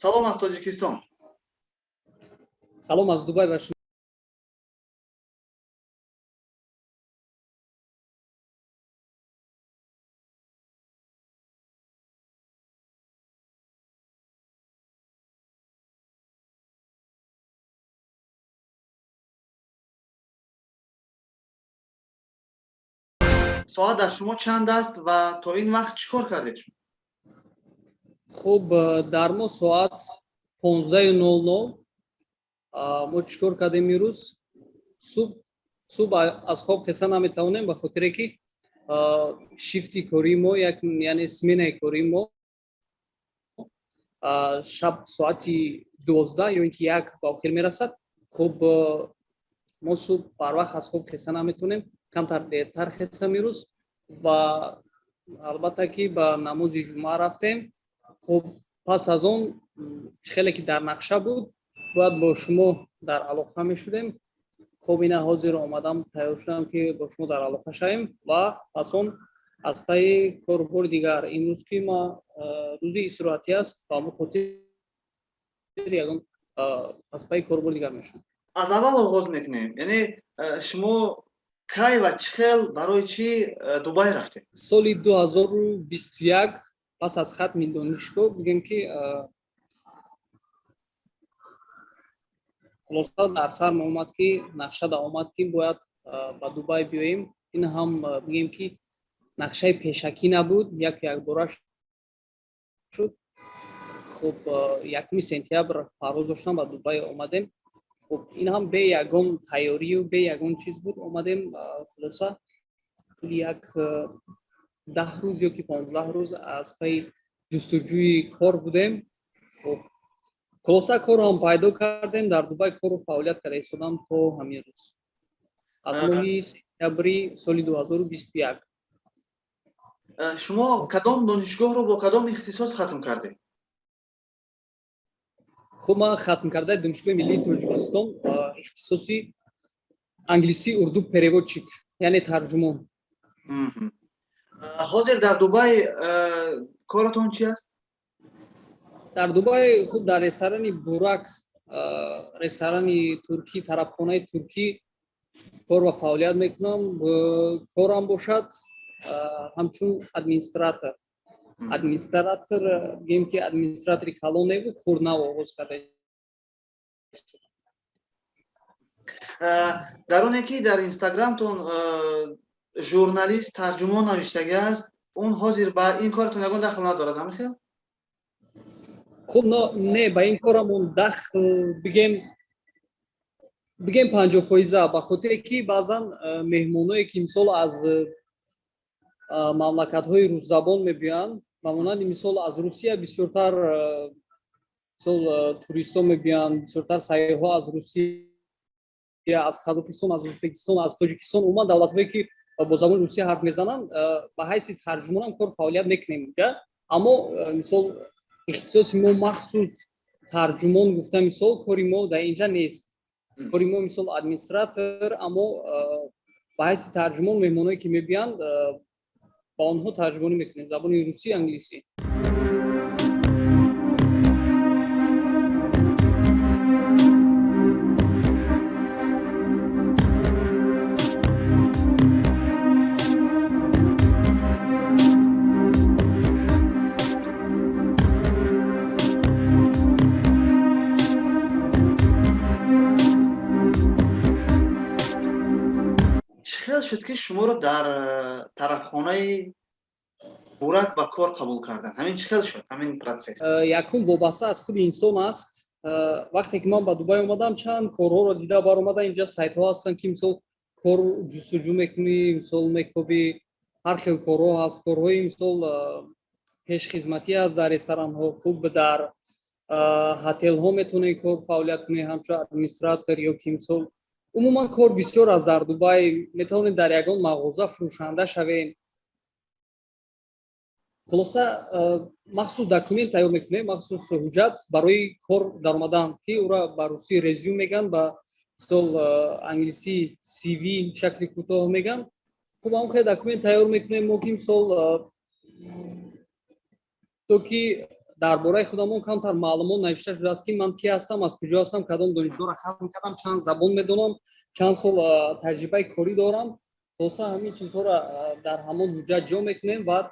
Салом аз Тоҷикистон. Салом аз Дубай ва шумо. соат дар шумо чанд аст ва то ин вақт чӣ кор кардед? Хуб, дар мо соат 15:00 мо чӣ кор кардем имрӯз? Субҳ аз хоб хеста наметавонем, ба хотире ки шифти кории мо, яъне сменаи кории мо шаб соати 12 ё ин ки 1 ба охир мерасад. Хуб, мо субҳ барвақт аз хоб хеста наметавонем, камтар дертар хестам имрӯз ва албатта ки ба намози ҷумъа рафтем. Хуб, пас аз он хеле ки дар нақша буд, бояд бо шумо дар алоқа мешудем. Хуб, ина ҳозир омадам, тайёр шудам ки бо шумо дар алоқа шавем ва пас он аз пайи корҳои дигар. Имрӯз ки ма рӯзи истироҳатӣ аст, ба ҳамон хотир ягон аз пайи корҳои дигар мешудам. Аз аввал оғоз мекунем. Яъне шумо кай ва чӣ хел барои чӣ Дубай рафтед? Соли 2021 пас аз хатми донишгоҳ бигем ки хулоса дар сар маомад ки нақша омад ки бояд ба Дубай биёем. Ин ҳам бигем ки нақшаи пешакӣ набуд, якбора шуд. Хуб, 1 сентябр парвоз доштам, ба Дубай омадем. Хуб, ин ҳам бе ягон тайёрию бе ягон чиз буд омадем. Хулоса як 10 рӯз ё ки 15 рӯз аз пайи ҷустуҷӯи кор будем. Хуб, хулоса корам пайдо кардем, дар Дубай кору фаъолият карда истодам то ҳамин рӯз. Аз моҳи сентябри соли 2021. Шумо кадом донишгоҳро бо кадом ихтисос хатм кардед? Хуб, ман хатм кардаи Донишгоҳи Миллии Тоҷикистон ихтисоси англисӣ урду переводчик, яъне тарҷумон. Ҳозир дар Дубай коратон чӣ аст? Дар Дубай хуб, дар ресторани Бурак, ресторани туркӣ, тарабхонаи туркӣ кор ва фаъолият мекунам. Корам бошад ҳамчун администратор. Бигем ки администратори калон небуд, хурднав оғоз карда. Дар оне ки дар инстаграмтон журналист тарҷумон навиштагӣ аст, он ҳозир ба ин коратон ягон дахл надорад, ҳамин хел? Хуб, не, ба ин корамон дахл бигем 50%, ба хотире ки баъзан меҳмоное ки мисол аз мамлакатҳои рӯззабон мебиёянд, ба монанди мисол аз Русия бисёртар мисол туристо мебиёянд, бисёртар сайёҳҳо аз Русия, аз Қазоқистон, аз Ӯзбекистон, аз Тоҷикистон, умуман давлатҳое ки бо забони русия ҳарф мезананд, ба ҳайси тарҷумонам кор фаъолият мекунем инҷа. Аммо мисол ихтисоси мо махсус тарҷумон гуфта мисол кори мо дар инҷа нест. Кори мо мисол администратор, аммо ба ҳайси тарҷумон меҳмоное ки мебиёянд, با آنها ترجمانی میکنیم، زبان روسی انگلیسی. چه شد که شما رو در طرفخانه Бурак ба кор қабул кардан? Ҳамин чӣ хел шуд? Ҳамин протсесс? Якум вобаста аз худи инсон аст. Вақте ки ман ба Дубай омадам, чанд корҳоро дида баромада. Инҷа сайтҳо ҳастанд ки мисол кор ҷустуҷӯ мекунӣ, мисол мекоби ҳар хел корҳо ҳаст. Корҳои мисол пешхизматӣ аст дар ресторанҳо, хуб дар ҳотелҳо метавонӣ кор фаъолият кунӣ ҳамчун администратор ё ки мисол умуман кор бисёр аст дар Дубай. Метавонед дар ягон мағоза фурӯшанда шавед. Хулоса махсус документ тайёр мекунем, махсус ҳуҷҷат барои кор даромадан, ки ӯра ба русӣ резюм меган, ба мисол англисӣ CV шакли кӯтоҳ меган. Хуб, ҳамон хел документ тайёр мекунем мо ки мисол то ки дар бораи худамон камтар маълумот навишта шудааст ки ман ки ҳастам, аз куҷо ҳастам, кадом донишгоҳро хатм кардам, чанд забон медонам, чанд сол таҷрибаи корӣ дорам. Хулоса ҳамин чизҳоро дар ҳамон ҳуҷҷат ҷо мекунем ва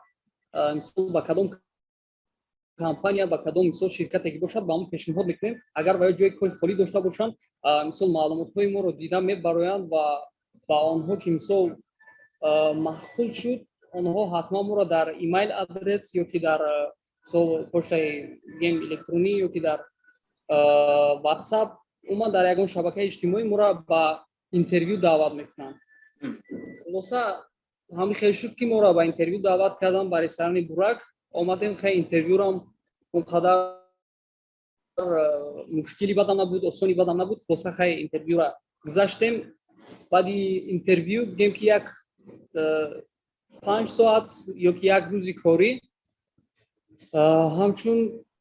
мисол ба кадом компания ба кадом мисол ширкате ки бошад ба ҳамон пешниҳод мекунем. Агар ва ё ҷои кори холӣ дошта бошанд, мисол маълумотҳои моро дида мебароянд ва ба онҳо ки мисол маҳсул шуд, онҳо ҳатман моро дар имейл адрес ё ки дар почтаи электронӣ ё ки дар WhatsApp умуман дар ягон шабакаи иҷтимоӣ моро ба интервю даъват мекунанд. Хулоса ҳамин хел шуд ки моро ба интервю даъват карданд ба ресторани Бурак. Омадем, хеле интервюрам он қадар мушкили бадам набуд, осони бадам набуд. Хулоса хеле интервюра гузаштем. Баъди интервю дидем ки як 5 соат ё ки як рӯзи корӣ ҳамчун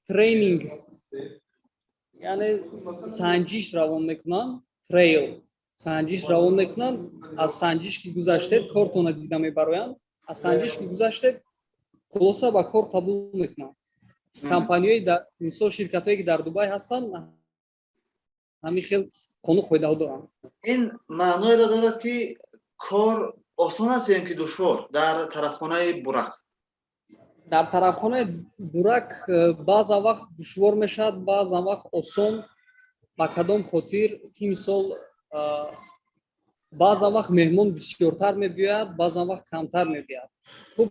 тренинг, яъне санҷиш равон мекунанд, трейл санҷиш равон мекунанд. Аз санҷиш ки гузаштед, кортона дида мебароянд. Аз санҷиш ки гузаштед, хулоса ба кор қабул мекунанд. Компаниёи мисол ширкатҳое ки дар Дубай ҳастанд, ҳамин хел қонун қоидаҳо доранд. ин маъноеро дорад ки кор осон аст ё ки душвор дар тарабхонаи Бурак? Дар тарабхонаи Бурак баъзан вақт душвор мешавад, баъзан вақт осон. Ба кадом хотир ки мисол баъзан вақт меҳмон бисёртар мебиёяд, баъзан вақт камтар мебиёяд. Хуб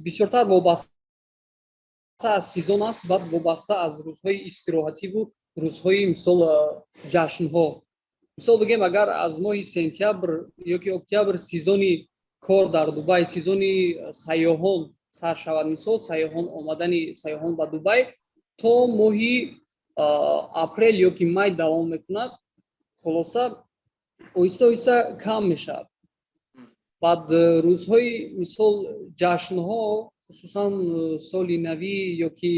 бисёртар вобаста аз сезон аст, баъд вобаста аз рӯзҳои истироҳативу рӯзҳои мисол ҷашнҳо. Мисол бигем, агар аз моҳи сентябр ё ки октябр сезони кор дар Дубай, сезони сайёҳон сар шавад, мисол сайёҳон омадани сайёҳон ба Дубай то моҳи апрел ё ки май давом мекунад. Хулоса оҳиста оҳиста кам мешавад. Баъд рӯзҳои мисол ҷашнҳо, хусусан соли навӣ ё ки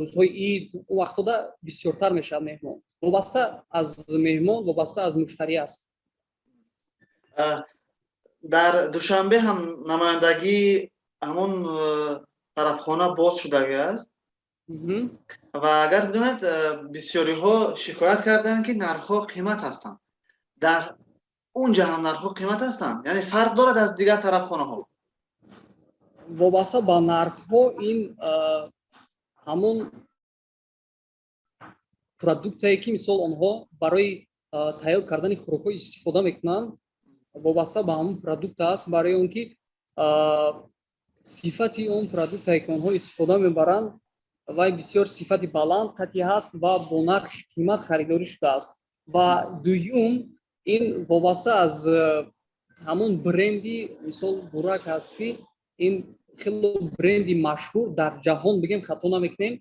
рӯзҳои ид, он вақтода бисёртар мешавад меҳмон. Вобаста аз меҳмон, вобаста аз муштарӣ аст. дар душанбе ҳам намояндагии ҳамон тарабхона боз шудагиаст ва агар бидонед бисёриҳо шикоят карданд ки нархҳо қимат ҳастанд. Дар унҷа ҳам нархҳо қимат ҳастанд? Яъне фарқ дорад аз дигар тарабхонаҳо? Вобаста ба нархҳо ин ҳамон продуктае ки мисол онҳо барои тайёр кардани хӯрокҳо истифода мекунанд, вобаста ба ҳамон продукт аст, барои он ки сифати он продуктае ки онҳо истифода мебаранд вай бисёр сифати баланд қатъӣ ҳаст ва бо нархи қимат харидорӣ шудааст. Ва дуюм ин вобаста аз ҳамон бренди мисол Бурак аст ки ин хеле бренди машҳур дар ҷаҳон, бигем хато намекунем,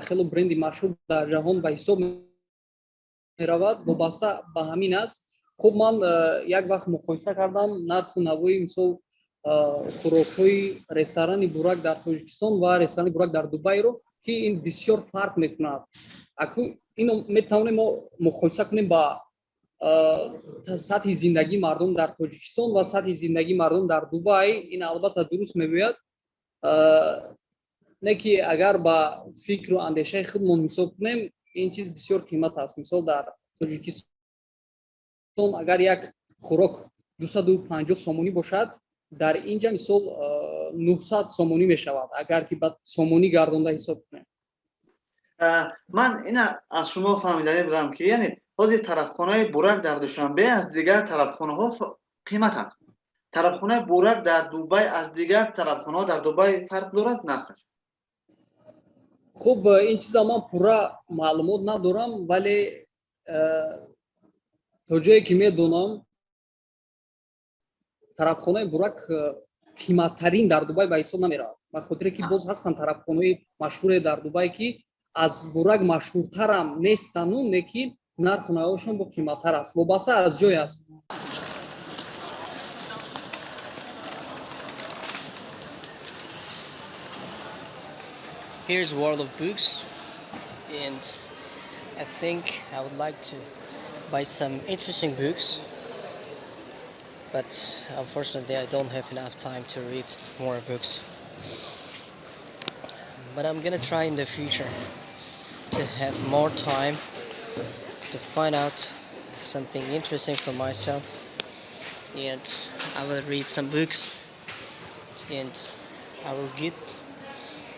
хеле бренди машҳур дар ҷаҳон ба ҳисоб меравад. Вобаста ба ҳамин аст. Хуб ман як вақт муқоиса кардам нарху навои мисол хӯрокҳои ресторани Бурак дар Тоҷикистон ва ресторани Бурак дар Дубайро, ки ин бисёр фарқ мекунад. Акнун ино метавонем мо муқоиса кунем ба сатҳи зиндагии мардум дар Тоҷикистон ва сатҳи зиндагии мардум дар Дубай. Ин албатта дуруст мегӯяд. Не ки агар ба фикру андешаи худмон ҳисоб кунем, ин чиз бисёр қимат аст. Мисол дар Тоҷикистон агар як хӯрок 250 сомонӣ бошад, дар инҷа мисол 900 сомонӣ мешавад, агар ки ба сомонӣ гардонда ҳисоб кунем. Ман ина аз шумо фаҳмиданӣ будам ки яъне ҳозир тарабхонаи Бурак дар Душанбе аз дигар тарабхонаҳо қимат аст. Тарабхонаи Бурак дар Дубай аз дигар тарабхонаҳо дар Дубай фарқ дорад нархаш? Хуб, ин чиза ман пурра маълумот надорам, вале то ҷое ки медонам, тарабхонаи Бурак қиматтарин дар Дубай ба ҳисоб намеравад. Ба хотире ки боз ҳастанд тарабхонаҳои машҳуре дар Дубай ки аз Бурак машҳуртарам нестану, лекин нарху навоишон бо қиматтар аст. Вобаста аз ҷой аст. Here's World of Books, and I think I would like to buy some interesting books, but unfortunately I don't have enough time to read more books. but I'm gonna try in the future to have more time to find out something interesting for myself, and I will read some books, and I will get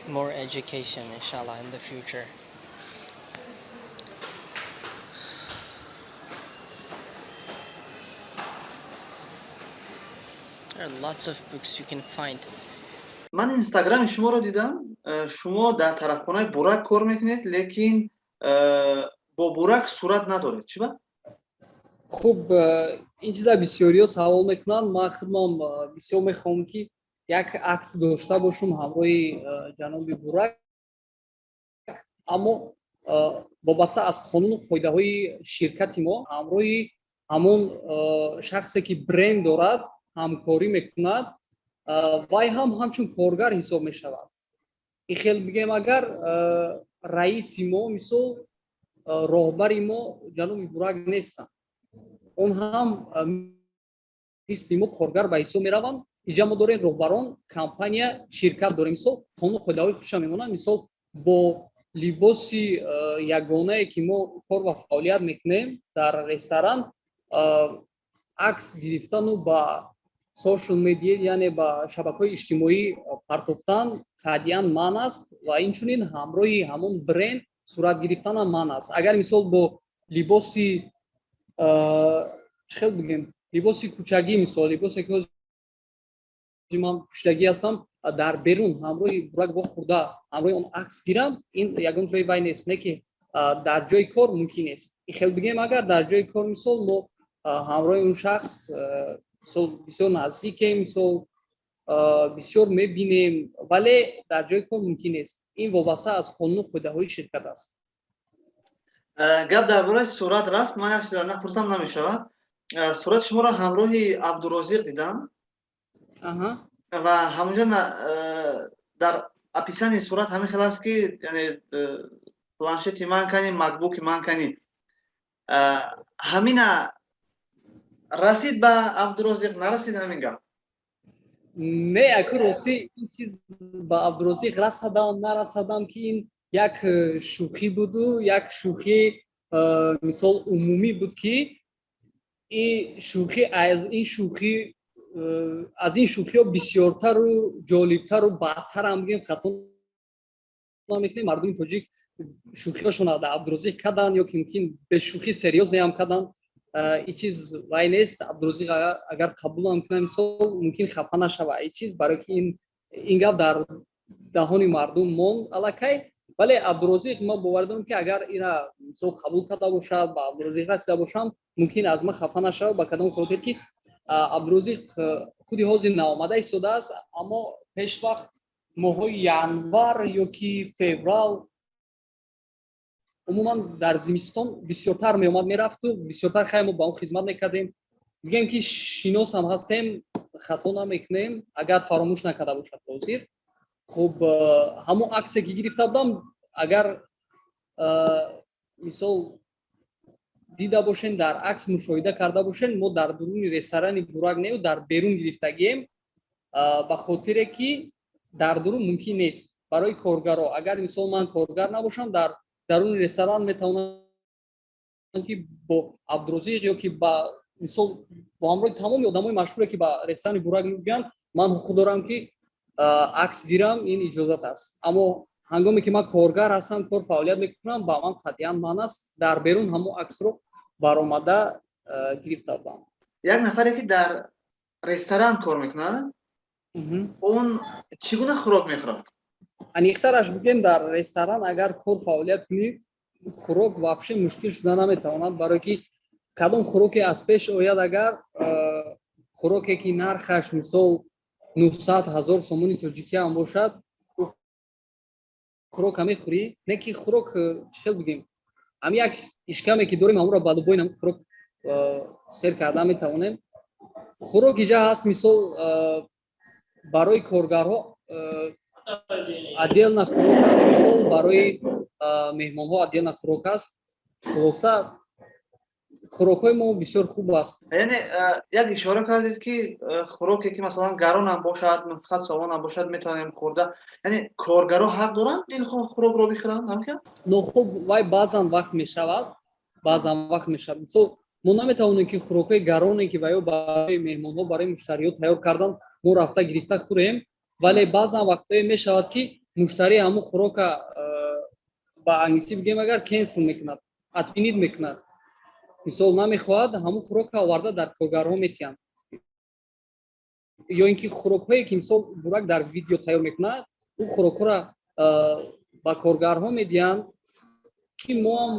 more education, inshallah, in the future. There are lots of books you can find. من اینستاگرام شما رو دیدم شما در طرفخانه بورک کار میکنید لیکن با بورک صورت ندارید چی با؟ خب این چیزا بسیاری سوال میکنن من خودم بسیار میخوام که یک عکس داشته باشم همراه جناب بورک اما وابسته از قانون و قاعده های شرکت ما همراه همون شخصی که برند دارد همکاری میکند وای همچون کارگر حساب میشود این خیلی بگیم اگر رئیس ما مثل راهبر ما جناب بورک نیستن اون هم مثل ما کارگر به حساب میروند اینجا ما داریم راهبران کمپانی شرکت داریم مثل قانون قاعده های خوش میمونن مثل با لباس یگانه که ما کار و فعالیت میکنیم در رستوران عکس گرفتن و با سوشال مدیا یعنی با شبکه‌های اجتماعی پرداختن قطعاً منع است و اینچنین همراه همون برند صورت گرفتن هم منع است اگر مثال با لباس چه بگیم لباس کوچگی مثال لباسی که من پوشیدگی هستم در بیرون همراه بورک با خورده همراه اون عکس گیرم این یگان جای وای نیست نه که در جای کار ممکن است این خیلی بگیم اگر در جای کار مثال ما همراه اون شخص بسیار نزدیکیم مثال بسیار میبینیم ولی در جای کار ممکن است این وابسته از قانون قاعده های شرکت است گپ درباره صورت رفت من یک چیز نپرسم نمیشود صورت شما را همراه عبدالرزاق دیدم و همونجا در اپیسان صورت همین خیلی است که یعنی پلانشتی من کنی مکبوک من کنی همین رسید به عبدالرزاق نرسید همین گپ نه اگر راستی این چیز با عبدالرزاق رسیدم نرسیدم که این یک شوخی بود و یک شوخی مثال عمومی بود که این شوخی از این شوخی ها بسیارتر و جالبتر و بدتر هم بگیم خطا نمیکنیم مردم تاجیک شوخی هاشون در عبدالرزاق کردن یا که ممکن به شوخی سریوزی هم کردن این چیز وای نیست عبدالرزاق اگر قبول هم کنه مثال ممکن خفه نشوه این چیز برای که این گپ در دهان مردم مون الکی ولی عبدالرزاق ما باور دارم که اگر اینا مثال قبول کرده باشد با عبدالرزاق رسیده باشم ممکن از ما خفه نشوه با کدام خاطر که عبدالرزاق خودی حاضر نآمده ایستاده است اما پیش وقت ماه ینور یا که فوریه عموما در زمستان بسیارتر میومد میرفت و بسیارتر خیلی با اون خدمت میکردیم میگم که شیناس هم هستیم خطا نمیکنیم اگر فراموش نکرده باشد حاضر خب همون عکسی که گرفته بودم اگر مثال دیده باشین در عکس مشاهده کرده باشین ما در درون رستوران بورک نه در بیرون گرفتگیم به خاطر که در درون ممکن نیست برای کارگرها اگر مثال من کارگر نباشم در درون رستوران میتونم که با عبدالرزاق یا که با مثال با همراه تمام آدمای مشهوری که با رستوران بورک میگن من حق دارم که عکس گیرم این اجازه است اما هنگامی که من کارگر هستم کار فعالیت میکنم با من قطعا من است در بیرون همون عکس رو برآمده گرفته بودم یک نفری که در رستوران کار میکنه اون چگونه خوراک میخورد انیخترش بگیم در رستوران اگر کار فعالیت کنید خوراک واپش مشکل شده نمیتواند برای که کدام خوراکی از پیش آید اگر خوراکی که نرخش مثال 900,000 سومونی تاجیکی هم باشد خوراک همی خوری نه که خوراک چه بگیم هم یک اشکمی که داریم همون را بعد باین خوراک سر کرده میتوانیم خوراک اینجا هست مثال برای کارگرها عدل خوراک است مثال برای مهمان ها عدل خوراک است خلاصه хӯрокҳои мо бисёр хуб аст. яъне як ишора кардед ки хӯроке ки масалан гарон ҳам бошад, мухтат совон ҳам бошад, метавонем хӯрда. Яъне коргаро ҳақ доранд дилхоҳ хӯрокро бихӯранд, ҳамин? Нохуб вай баъзан вақт мешавад, мисол мо наметавонем ки хӯрокҳои гароне ки ва ё барои меҳмонҳо, барои муштариҳо тайёр кардан мо рафта гирифта хӯрем, вале баъзан вақтҳое мешавад ки муштарӣ ҳамун хӯрока ба англисӣ бигӯем агар cancel мекунад, отменид мекунад. Мисол намехоҳад, ҳамун хӯрока оварда дар коргарҳо метиҳанд. Ё ин ки хӯрокҳое ки мисол бурак дар видео тайёр мекунад, ӯ хӯрокҳоро ба коргарҳо медиҳанд ки мо ҳам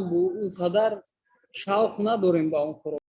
онқадар шавқ надорем ба он хӯрок.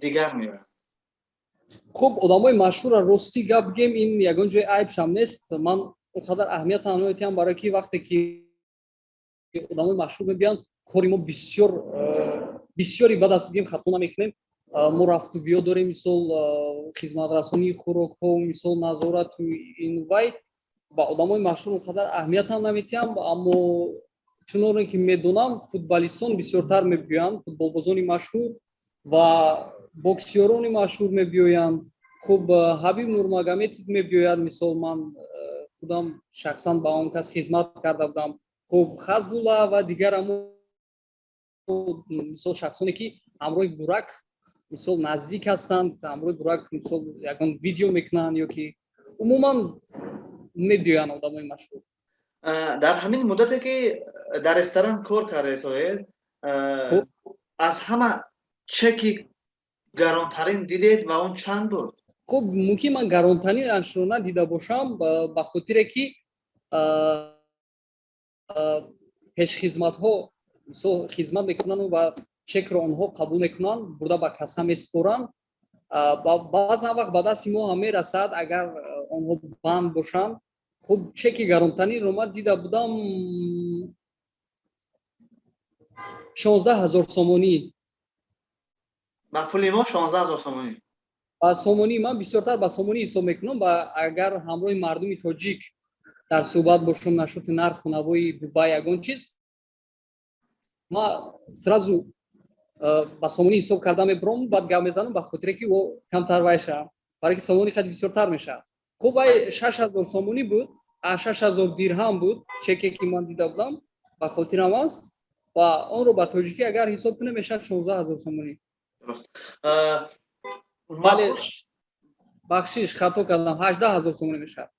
дигар меояд. Хуб, одамои машҳурро ростӣ гап бигем, ин ягон ҷои айбшам нест. Ман онқадар аҳамиятам наметиҳам, барое ки вақте ки одамои машҳур мебиёнд, кори мо бисёри бад аст, бигем хато намекунем. Мо рафту биё дорем, мисол хизматрасонии хӯрокҳо, мисол назорату ин вай. Ба одамои машҳур онқадар аҳамиятам наметиҳам, аммо чуноне ки медонам, футболистон бисёртар мебиёянд, футболбозони машҳур ва боксёрони машҳур мебиёянд. Хуб, Ҳабиб Нурмагомедов мебиёяд, мисол ман худам шахсан ба он кас хизмат карда будам. Хуб, Хазбулла ва дигар мисол шахсоне ки ҳамроҳи бурак мисол наздик ҳастанд, ҳамроҳи бурак мисол ягон видео мекунанд ё ки умуман мебиёянд одамои машҳур. дар ҳамин муддате ки дар ресторан кор кардед, аз ҳама чеки гаронтарин дидед ва он чанд буд? Хуб, мумкин ман гаронтарин анчунон надида бошам, ба хотире ки пешхизматҳо мисол хизмат мекунанд ва чекро онҳо қабул мекунанд, бурда ба касса меспоранд. Баъзан вақт ба дасти мо ҳам мерасад, агар онҳо банд бошанд. Хуб, чеки гаронтаринро ман дида будам 16000 сомонӣ. Ба пули мо 16000 сомонӣ. Ба сомонӣ ман бисёртар ба сомонӣ ҳисоб мекунам, ва агар ҳамроҳи мардуми тоҷик дар суҳбат бошам нашоти нарху навои Дубай ягон чиз, ман сразу ба сомонӣ ҳисоб карда мебурам, баъд гап мезанам, ба хотире ки камтар вай шавам, барои ки сомонӣ хеле бисёртар мешавад. Хуб, вай 6000 сомонӣ буд, 6000 дирҳам буд чеке ки ман дида будам, ба хотирам аст, ва онро ба тоҷикӣ агар ҳисоб кунем мешавад 16000 сомонӣ. Вале бахшиш хато кардам, 18000 сомонӣ мешавад.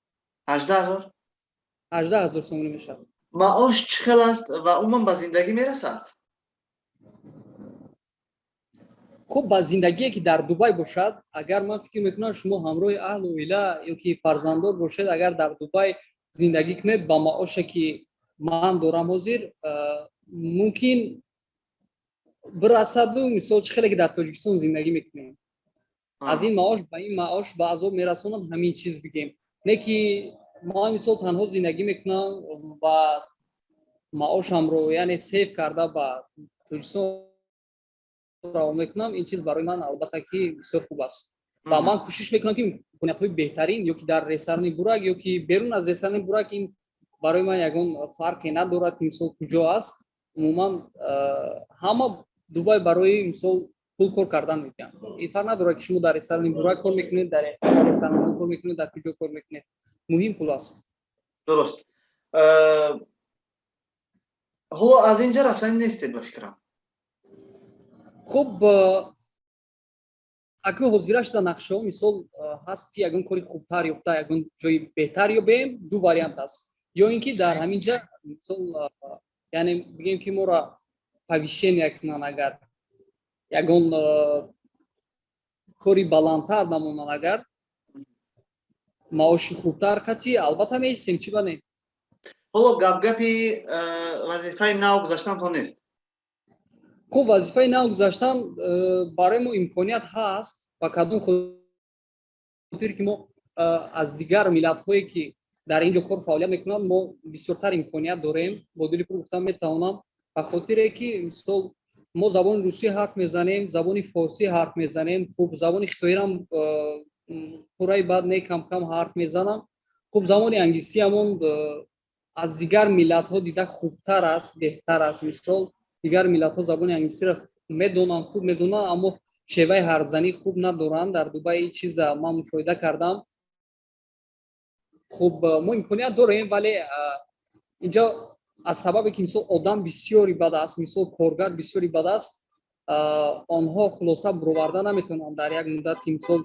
18000? 18000 сомонӣ мешавад. маош чӣ хел аст ва умуман ба зиндагӣ мерасад? خب با زندگی که در دبی باشد اگر من فکر میکنم شما همراه اهل و عیله یا که فرزندان باشد اگر در دبی زندگی کنید با معاشی که من دارم حاضر ممکن برسد و مثال خیلی که در تاجیکستان زندگی میکنیم از این معاش به این معاش به عذاب میرسونن همین چیز بگیم نه که ما مثال تنها زندگی میکنم و معاشم رو یعنی سیف کرده با تاجیکستان رو میکنم این چیز برای من البته که بسیار خوب است و من کوشش میکنم که امکانیت‌های بهترین یا که در رستوران بورگ یا که بیرون از رستوران بورگ این برای من یگان فرقی ندارد که مثال کجا است عموما همه دبی برای مثال پول کار کردن میگن این فرق نداره که شما در رستوران بورگ کار میکنید در رستوران کار میکنید در کجا کار میکنید مهم پول است درست حالا از اینجا رفتن نیستید به فکرم خب اگر حاضرش در نقشه مثال هست که اگر کاری خوبتر یا اگر جای بهتر یا بیم دو واریانت است یا اینکه در همین جا مثال یعنی بگیم که ما را پویشن کنن اگر یگان کاری بلندتر نمونن اگر معاش خوبتر قطعی البته میستیم چی بانه حالا گپی وظیفه نو گذاشتن تو نیست خب وظیفه نو گذاشتن برای ما امکانیت هست و کدوم خاطر که ما از دیگر ملت هایی که در اینجا کار فعالیت میکنن ما بسیارتر امکانیت داریم با دلی پر گفتم میتونم به خاطر که مثال ما زبان روسی حرف میزنیم زبان فارسی حرف میزنیم خوب زبان خطایی هم پورای بعد نه کم کم حرف میزنم خوب زبان انگلیسی همون از دیگر ملت ها دیده خوبتر است بهتر است مثال دیگر ملت ها زبان انگلیسی را میدونن خوب میدونن اما شیوه حرف زنی خوب ندارن در دبی این چیز من مشاهده کردم خب ما امکانیت داریم ولی اینجا از سبب که مثال آدم بسیاری بد است مثال کارگر بسیاری بد است آنها خلاصه برآورده نمیتونن در یک مدت که مثال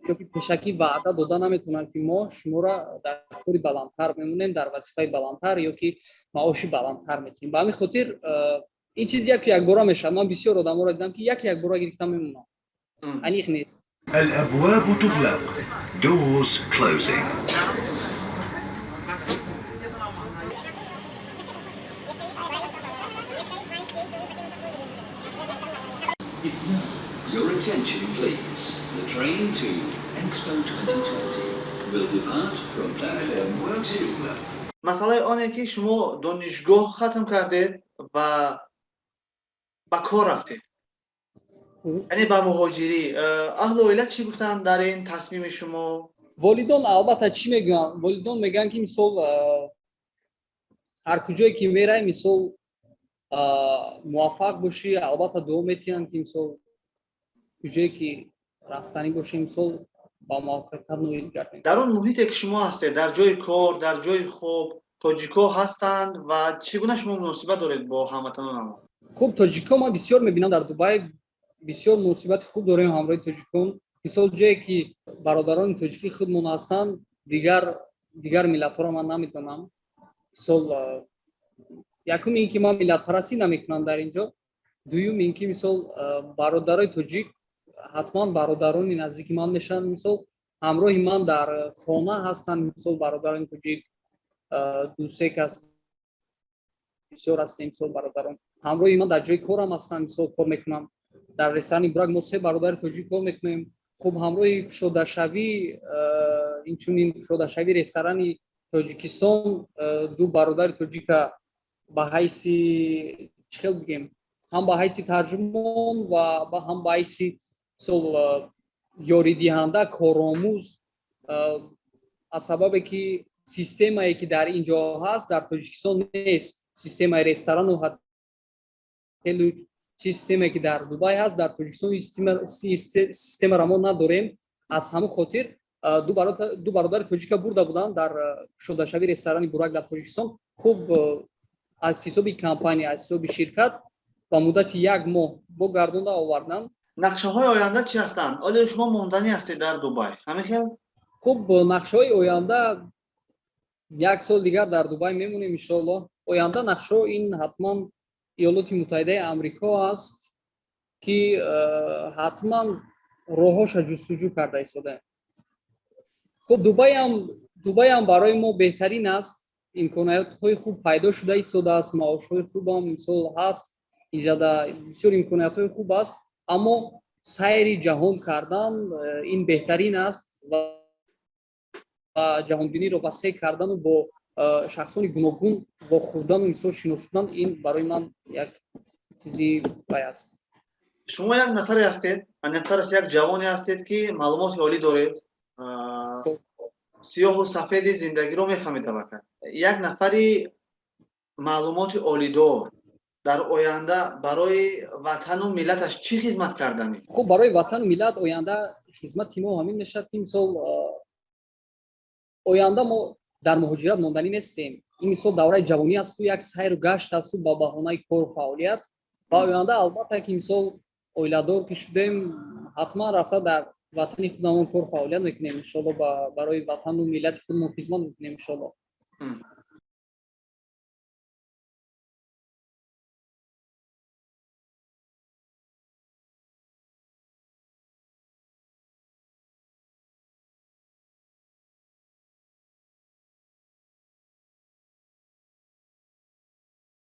یا پیشکی وعده داده نمیتونن که ما شما را در کاری بلندتر میمونیم در وظیفه بلندتر یا که معاشی بلندتر میتونیم به همین خاطر این چیز یک بار میشه من بسیار آدم را دیدم که یک بار گرفتم میمونم انیق نیست الأبواب تغلق. Doors closing. Your attention, please. The train to Expo 2020 will depart from platform 2. مسئله آنه که شما دانشگاه ختم کرده و با کار رفتید یعنی با مهاجری اهل و عیله چی گفتن در این تصمیم شما والدان البته چی میگن والدان میگن که مثال هر کجایی که میره مثال موفق باشی البته دو میتونن که مثال کجایی که رفتنی باشی مثال با موفقیت نویل گردید در اون محیطی که شما هستید در جای کار در جای خوب تاجیکا هستند و چگونه شما مناسبت دارید با هموطنان خوب تاجیکا ما بسیار میبینم در دبی بسیار مناسبت خوب داریم همراه تاجیکان مثال جایی که برادران تاجیکی خودمون هستند دیگر ملت ها را من نمیدونم مثال یکم این که ما ملت پرستی نمیکنم در اینجا دوم این که مثال برادرای تاجیک حتما برادران نزدیک من میشن مثال همراه من در خانه هستن مثال برادران تاجیک دو سه کس بسیار هستیم مثال برادران همراه من در جای کارم هستن مثال کار میکنم در رستوران برگ ما سه برادر تاجیک کار میکنیم خب همراه شده شوی این شده شوی رستوران تاجیکستان دو برادر تاجیک به حیث چخیل بگیم هم به حیث ترجمان و هم به حیث یاری دهنده کارآموز از سبب که سیستمی که در اینجا هست در تاجیکستان نیست سیستم رستوران و هتل سیستمی که در دبی هست در تاجیکستان سیستم را ما نداریم از همون خاطر دو برادر تاجیک برده بودن در شده شوی رستوران بورگ در تاجیکستان خوب از حساب کمپانی از حساب شرکت با مدت یک ماه با گردونده آوردن نقشه های آینده چی هستند آیا شما موندنی هستید در دبی همین که خوب نقشه های آینده یک سال دیگر در دبی میمونیم ان شاء الله آینده نقشه این حتما ایالات متحده آمریکا است ки ҳатман роҳоша ҷустуҷӯ карда истодаем. хуб, Дубай ҳам барои мо беҳтарин аст. имкониятҳои хуб пайдо шуда истодааст, маошҳои хубам имсол ҳаст. инҷода бисёр имкониятҳои хуб аст, аммо сайри ҷаҳон кардан ин беҳтарин аст ва ҷаҳонбиниро васеъ кардану бо шахсони гуногун вохӯрдану инсон шинос шудан, ин барои ман як чизи бай аст. шумо як нафаре ҳастед, як ҷавоне ҳастед, ки маълумоти олӣ доред, сиёҳу сафеди зиндагиро мефаҳмед. таваккал як нафари маълумоти олидор дар оянда барои ватану миллаташ чӣ хизмат карданӣ? хуб, барои ватану миллат оянда хизмати мо ҳамин мешавад, ки мисол оянда мо дар муҳоҷират монданӣ нестем. ин мисол давраи ҷавонӣ асту, як сайру гашт асту ба баҳонаи кору фаъолият. ва оянда албатта ки мисол оиладор ки шудем, ҳатман рафта дар ватани худамон кору фаъолият мекунем. иншоалло барои ватану миллати худмон хизмат мекунем иншоалло.